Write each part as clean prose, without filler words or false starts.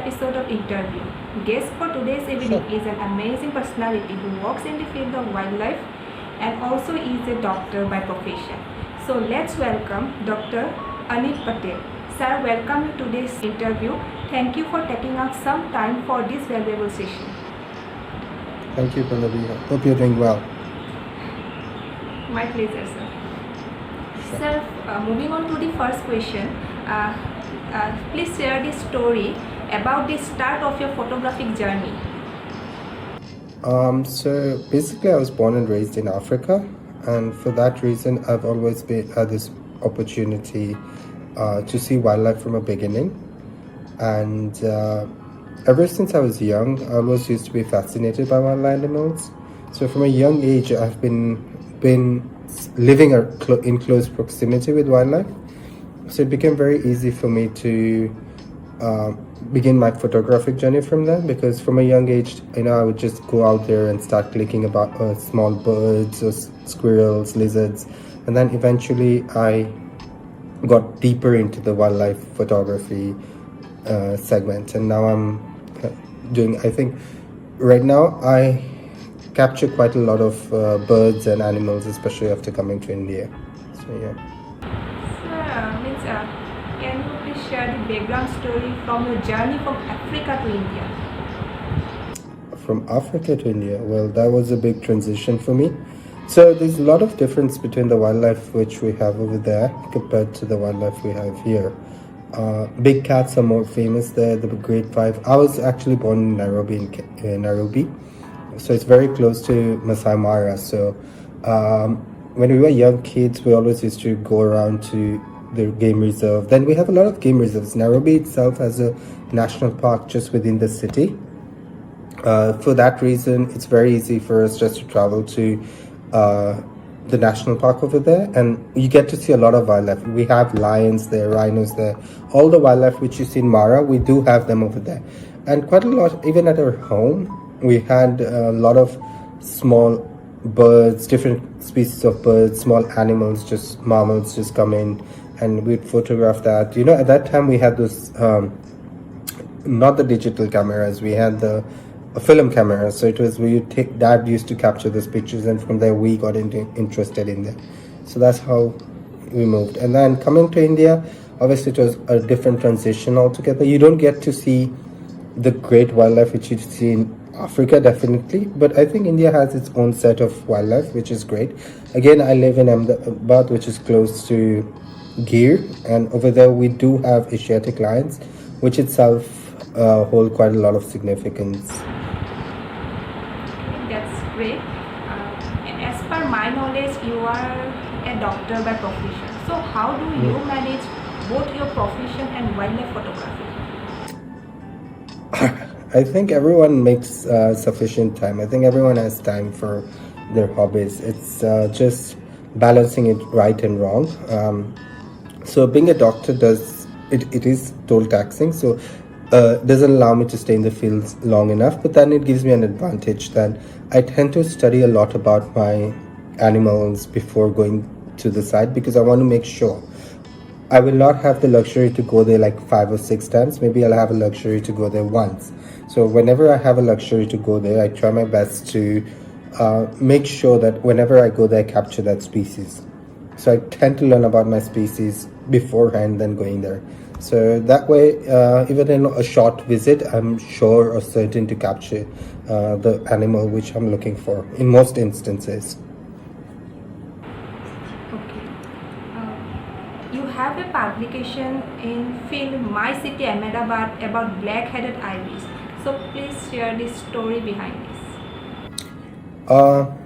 episode of interview. Guest for today's evening is an amazing personality who works in the field of wildlife and also is a doctor by profession. So let's welcome Dr. Aneet Patel. Sir, welcome to today's interview. Thank you for taking out some time for this valuable session. Thank you, Pallavi. Hope you're doing well. My pleasure, sir. Sir, moving on to the first question. Please share the story about the start of your photographic journey. So basically, I was born and raised in Africa, and for that reason, I've always had this opportunity to see wildlife from a beginning. And ever since I was young, I always used to be fascinated by wild animals. So from a young age, I've been living in close proximity with wildlife. So it became very easy for me to begin my photographic journey from there, because from a young age, I would just go out there and start clicking about small birds or squirrels, lizards, and then eventually I got deeper into the wildlife photography segment, and now I'm I think right now I capture quite a lot of birds and animals, especially after coming to India. So yeah. Can you please share the background story from your journey from Africa to India? From Africa to India, well, that was a big transition for me. So there's a lot of difference between the wildlife which we have over there compared to the wildlife we have here. Big cats are more famous there, the Great Five. I was actually born in Nairobi, so it's very close to Masai Mara. So when we were young kids, we always used to go around to the game reserve. Then we have a lot of game reserves. Nairobi itself has a national park just within the city. For that reason, it's very easy for us just to travel to the national park over there, and you get to see a lot of wildlife. We have lions there, rhinos there. All the wildlife which you see in Mara, we do have them over there. And quite a lot, even at our home, we had a lot of small birds, different species of birds, small animals, just mammals just come in, and we'd photograph that. At that time we had those, not the digital cameras, we had the film camera. So it was Dad used to capture those pictures, and from there we got interested in them. So that's how we moved. And then coming to India, obviously it was a different transition altogether. You don't get to see the great wildlife which you see in Africa, definitely, but I think India has its own set of wildlife which is great. Again, I live in Ahmedabad, which is close to Gir, and over there we do have Asiatic lions, which itself hold quite a lot of significance. That's great. As per my knowledge, you are a doctor by profession. So how do you manage both your profession and wildlife photography? I think everyone makes sufficient time. I think everyone has time for their hobbies. It's just balancing it right and wrong. So being a doctor it is toll taxing, so doesn't allow me to stay in the fields long enough, but then it gives me an advantage that I tend to study a lot about my animals before going to the site, because I want to make sure. I will not have the luxury to go there like 5 or 6 times. Maybe I'll have a luxury to go there once. So whenever I have a luxury to go there, I try my best to make sure that whenever I go there, I capture that species. So I tend to learn about my species beforehand than going there. So that way, even in a short visit, I'm sure or certain to capture the animal which I'm looking for in most instances. You have a publication in film My City Ahmedabad about black-headed ibis. So please share the story behind this.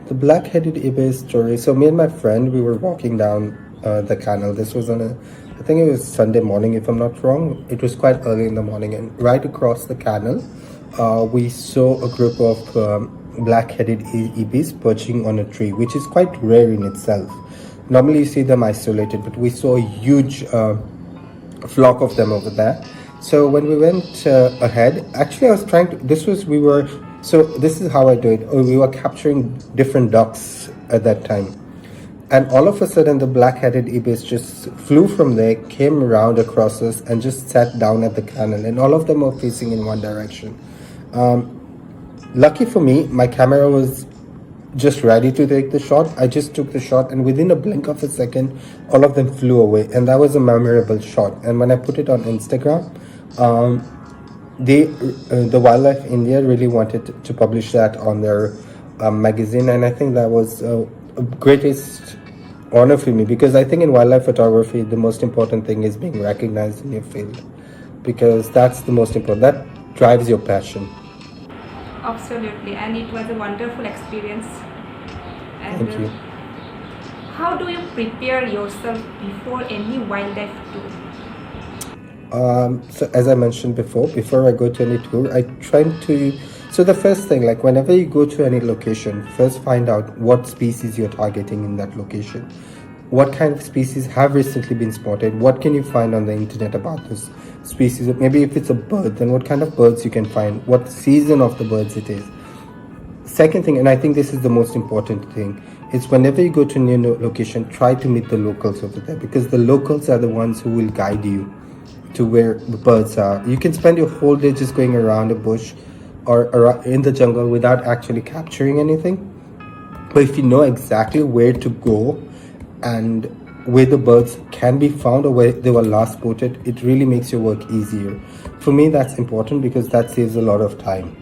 The black-headed ibis story. So me and my friend, we were walking down the canal. This was I think it was Sunday morning, if I'm not wrong. It was quite early in the morning, and right across the canal, we saw a group of black-headed ibis perching on a tree, which is quite rare in itself. Normally you see them isolated, but we saw a huge flock of them over there. So when we went ahead, actually I was trying to, this is how I do it. We were capturing different ducks at that time. And all of a sudden, the black-headed ibis just flew from there, came around across us, and just sat down at the canal. And all of them were facing in one direction. Lucky for me, my camera was just ready to take the shot. I just took the shot, and within a blink of a second, all of them flew away. And that was a memorable shot. And when I put it on Instagram, the Wildlife India really wanted to publish that on their magazine, and I think that was greatest honor for me, because I think in wildlife photography the most important thing is being recognized in your field, because that's the most important. That drives your passion. Absolutely, and it was a wonderful experience. And Thank you. how do you prepare yourself before any wildlife tour? So as I mentioned before I go to any tour, I try to. So the first thing, like whenever you go to any location, first find out what species you're targeting in that location. What kind of species have recently been spotted? What can you find on the internet about this species? Maybe if it's a bird, then what kind of birds you can find? What season of the birds it is? Second thing, and I think this is the most important thing, is whenever you go to a new location, try to meet the locals over there, because the locals are the ones who will guide you to where the birds are. You can spend your whole day just going around a bush or in the jungle without actually capturing anything. But if you know exactly where to go and where the birds can be found or where they were last spotted, it really makes your work easier. For me, that's important because that saves a lot of time.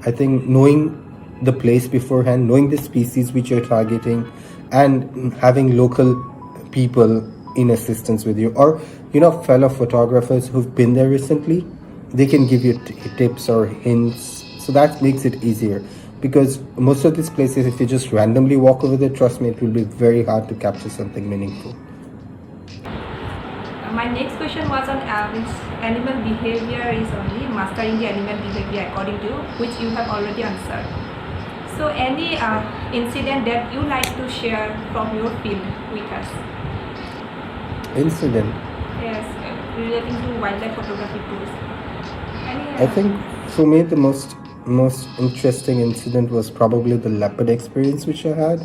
I think knowing the place beforehand, knowing the species which you're targeting, and having local people in assistance with you, or fellow photographers who've been there recently, they can give you tips or hints. So that makes it easier, because most of these places, if you just randomly walk over there, trust me, it will be very hard to capture something meaningful. My next question was on animal behavior is only mastering the animal behavior according to you, which you have already answered. So any incident that you like to share from your field with us? Incident? Yes, relating to wildlife photography tools. I think for me the most interesting incident was probably the leopard experience which I had.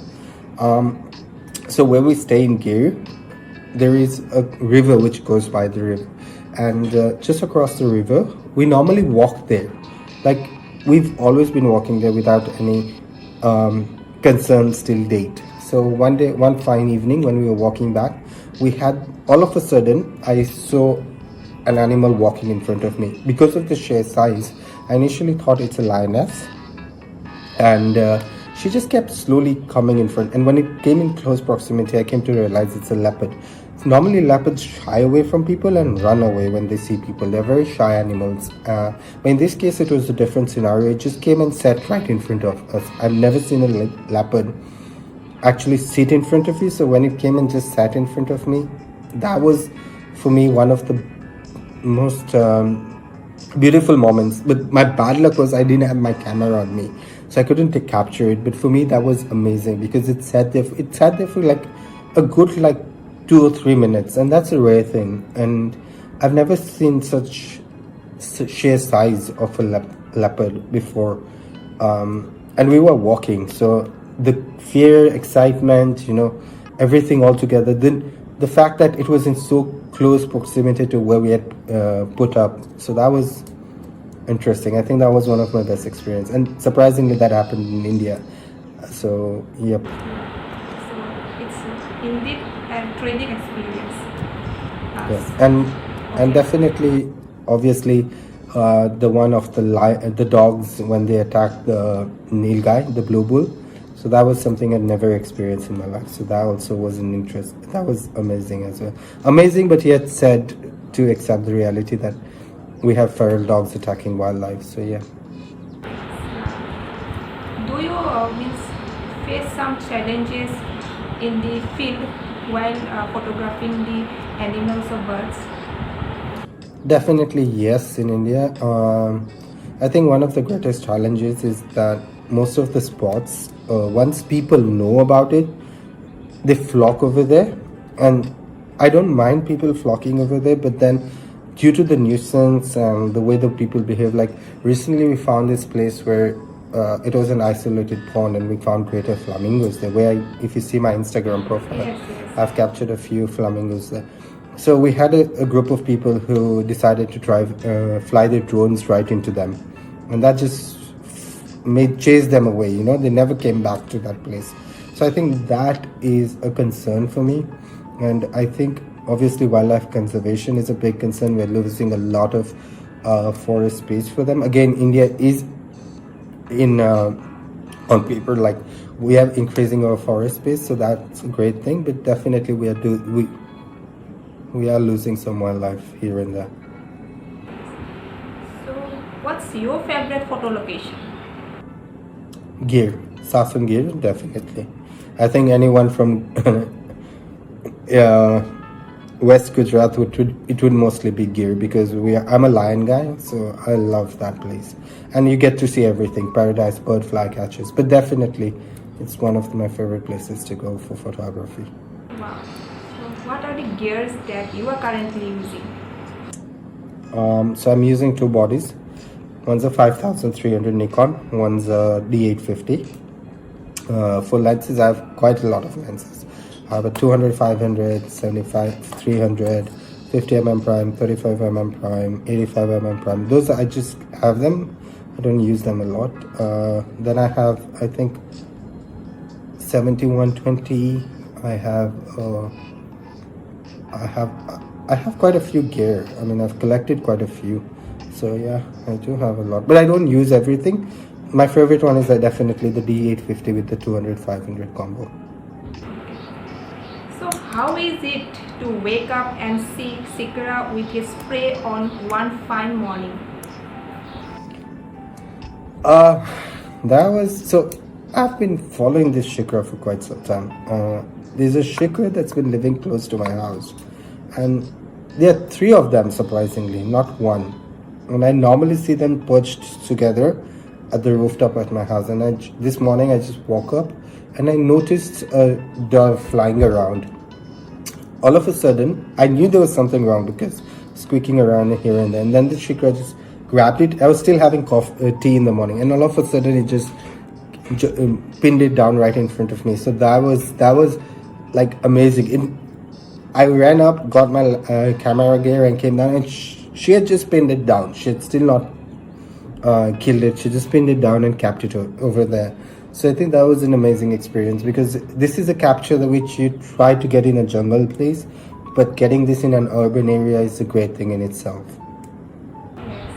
So where we stay in Gir, there is a river which goes by the river, and just across the river we normally walk there. Like, we've always been walking there without any concerns till date. So one fine evening when we were walking back, we had, all of a sudden I saw an animal walking in front of me. Because of the sheer size, I initially thought it's a lioness, and she just kept slowly coming in front. And when it came in close proximity, I came to realize it's a leopard. Normally leopards shy away from people and run away when they see people. They're very shy animals. But in this case, it was a different scenario. It just came and sat right in front of us. I've never seen a leopard actually sit in front of you. So when it came and just sat in front of me, that was, for me, one of the most beautiful moments. But my bad luck was I didn't have my camera on me, so I couldn't capture it. But for me, that was amazing, because it sat there for like a good 2 or 3 minutes, and that's a rare thing. And I've never seen such sheer size of a leopard before. And we were walking, so the fear, excitement, everything all together. Then the fact that it was in so close proximity to where we had put up, so that was interesting. I think that was one of my best experiences, and surprisingly that happened in India. So yep. So it's indeed a training experience. Yes, and definitely, obviously, the one of the dogs when they attacked the Nilgai, the blue bull. So that was something I'd never experienced in my life. So that also was an interest. That was amazing as well. Amazing, but yet sad to accept the reality that we have feral dogs attacking wildlife. So yeah. Do you face some challenges in the field while photographing the animals or birds? Definitely yes, in India. I think one of the greatest challenges is that most of the spots, once people know about it, they flock over there. And I don't mind people flocking over there, but then due to the nuisance and the way the people behave, like recently we found this place where it was an isolated pond, and we found greater flamingos there. If you see my Instagram profile, Yes. I've captured a few flamingos there. So we had a group of people who decided to fly their drones right into them, and that just chase them away. They never came back to that place. So I think that is a concern for me, and I think obviously wildlife conservation is a big concern. We're losing a lot of forest space for them. Again, India is in on paper, like, we are increasing our forest space, so that's a great thing. But definitely we are losing some wildlife here and there. So, what's your favorite photo location? Gir, Sasan Gir, definitely. I think anyone from West Gujarat would mostly be Gir, because I'm a lion guy, so I love that place, and you get to see everything: paradise, bird flycatchers. But definitely, it's one of my favorite places to go for photography. Wow. So, what are the gears that you are currently using? So I'm using two bodies. One's a 5300 Nikon, one's a D850. For lenses, I have quite a lot of lenses. I have a 200, 500, 75, 300, 50 mm prime, 35 mm prime, 85 mm prime. Those, I just have them. I don't use them a lot. Then I have, I think, 7120. I have quite a few gear. I mean, I've collected quite a few. So yeah, I do have a lot, but I don't use everything. My favorite one is definitely the D850 with the 200, 500 combo. So, how is it to wake up and see Sakura with his spray on one fine morning? I've been following this shikra for quite some time. There's a shikra that's been living close to my house, and there are three of them, surprisingly, not one. And I normally see them perched together at the rooftop at my house. And this morning I just woke up and I noticed a dove flying around. All of a sudden, I knew there was something wrong because squeaking around here and there. And then the shikra just grabbed it. I was still having tea in the morning, and all of a sudden it just pinned it down right in front of me. So that was like amazing. I ran up, got my camera gear, and came down, and she had just pinned it down. She had still not killed it. She just pinned it down and kept it over there. So I think that was an amazing experience, because this is a capture which you try to get in a jungle place, but getting this in an urban area is a great thing in itself. Yes.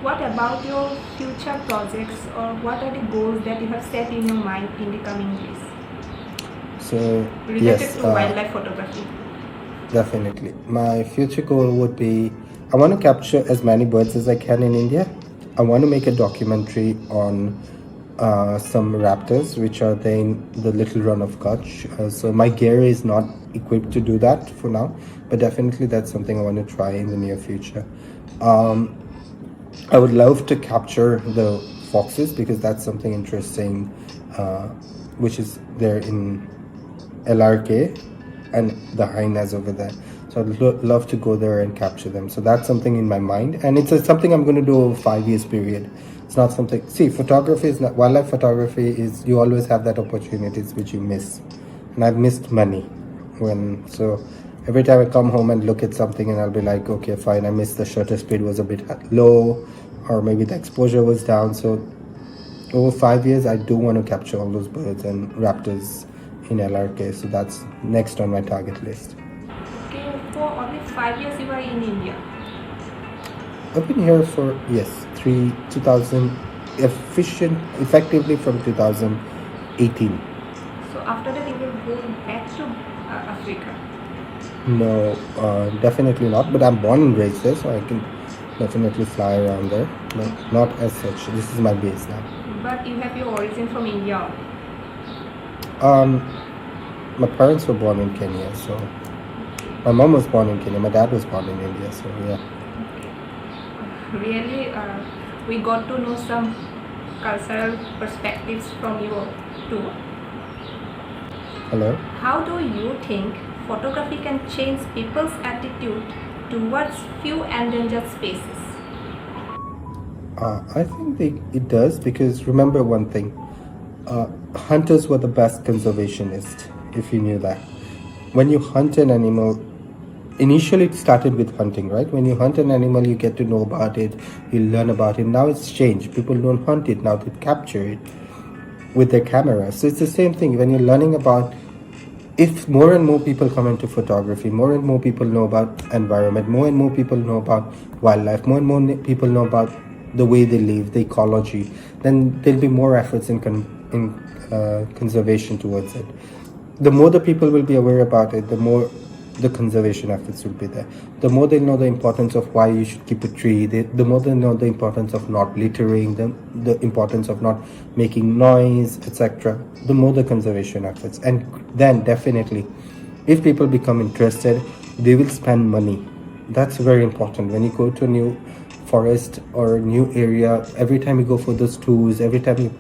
What about your future projects, or what are the goals that you have set in your mind in the coming days? So related to wildlife photography? Definitely. My future goal would be, I want to capture as many birds as I can in India. I want to make a documentary on some raptors which are there in the little run of Kutch. So my gear is not equipped to do that for now, but definitely that's something I want to try in the near future. I would love to capture the foxes, because that's something interesting, which is there in LRK and the hyenas over there. So I'd love to go there and capture them. So that's something in my mind, and it's something I'm going to do over 5 years period. It's not something, photography is not, wildlife photography is, you always have that opportunities which you miss, and I've missed many. So every time I come home and look at something, and I'll be like, okay, fine, I missed the shutter speed was a bit low, or maybe the exposure was down. So over 5 years, I do want to capture all those birds and raptors in LRK. So that's next on my target list. Okay, for only 5 years you are in India. I've been here for 2000, effectively from 2018. So after that you will go back to Africa? No, definitely not. But I'm born and raised there, so I can definitely fly around there. But not as such. This is my base now. But you have your origin from India? My parents were born in Kenya, so my mom was born in Kenya. My dad was born in India, so yeah. Really, we got to know some cultural perspectives from you too. Hello? How do you think photography can change people's attitude towards few endangered species? I think it does because remember one thing. Hunters were the best conservationists, if you knew that. When you hunt an animal, initially it started with hunting, right? When you hunt an animal, you get to know about it, you learn about it. Now it's changed. People don't hunt it, now they capture it with their camera. So it's the same thing when you're learning about. If more and more people come into photography, more and more people know about environment, more and more people know about wildlife, more and more people know about the way they live, the ecology, then there'll be more efforts in conservation towards it. The more the people will be aware about it, the more the conservation efforts will be there. The more they know the importance of why you should keep a tree, the more they know the importance of not littering, the importance of not making noise, etc. The more the conservation efforts. And then definitely, if people become interested, they will spend money. That's very important. When you go to a new forest or a new area, every time you go for those tours, every time you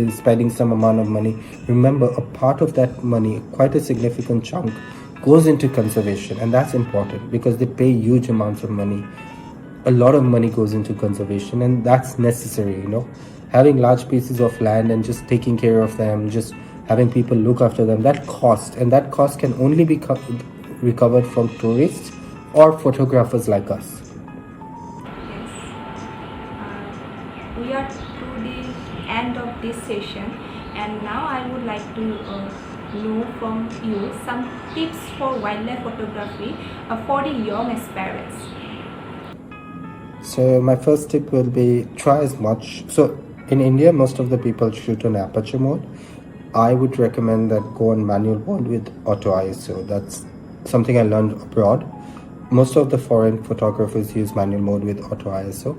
spending some amount of money, remember a part of that money, quite a significant chunk, goes into conservation. And that's important because they pay huge amounts of money. A lot of money goes into conservation, and that's necessary. Having large pieces of land and just taking care of them, just having people look after them, that cost can only be recovered from tourists or photographers like us. Yes. We are to the end of this session, and now I would like to know from you some tips for wildlife photography for the young aspirants. So my first tip will be try as much. So in India, most of the people shoot on aperture mode. I would recommend that go on manual mode with auto ISO. That's something I learned abroad. Most of the foreign photographers use manual mode with auto ISO.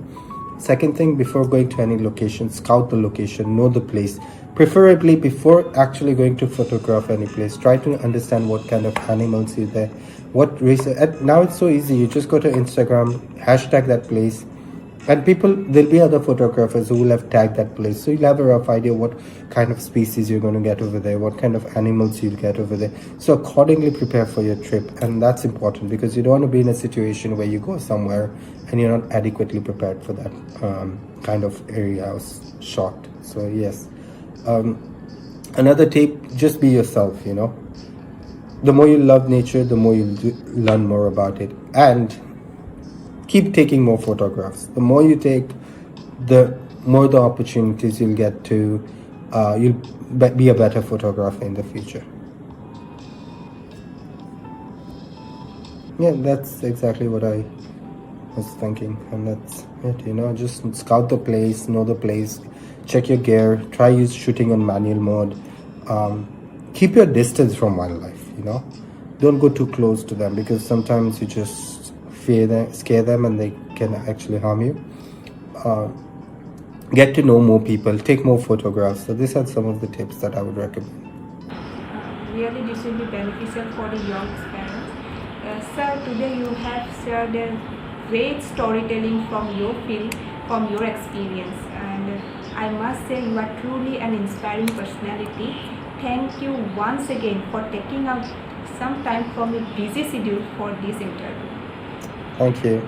Second thing, before going to any location, scout the location, know the place. Preferably before actually going to photograph any place, try to understand what kind of animals are there, what race. Now it's so easy. You just go to Instagram, hashtag that place, and there'll be other photographers who will have tagged that place. So you'll have a rough idea what kind of species you're going to get over there, what kind of animals you'll get over there. So accordingly prepare for your trip. And that's important because you don't want to be in a situation where you go somewhere and you're not adequately prepared for that kind of area or shot. So yes. Another tip, just be yourself. The more you love nature, the more you learn more about it. And keep taking more photographs. The more you take, the more the opportunities you'll get to, you'll be a better photographer in the future. Yeah, that's exactly what I was thinking. And that's it, just scout the place, know the place, check your gear, try shooting on manual mode. Keep your distance from wildlife, Don't go too close to them because sometimes you just scare them and they can actually harm you. Get to know more people, take more photographs. So these are some of the tips that I would recommend. Really, this will be beneficial for the young parents. Sir, today you have shared a great storytelling from your field, from your experience, and I must say you are truly an inspiring personality. Thank you once again for taking out some time from your busy schedule for this interview. Thank you.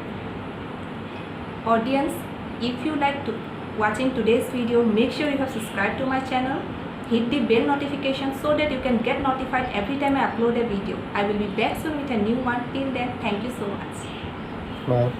Audience, if you like watching today's video, make sure you have subscribed to my channel. Hit the bell notification so that you can get notified every time I upload a video. I will be back soon with a new one. Till then, thank you so much. Bye.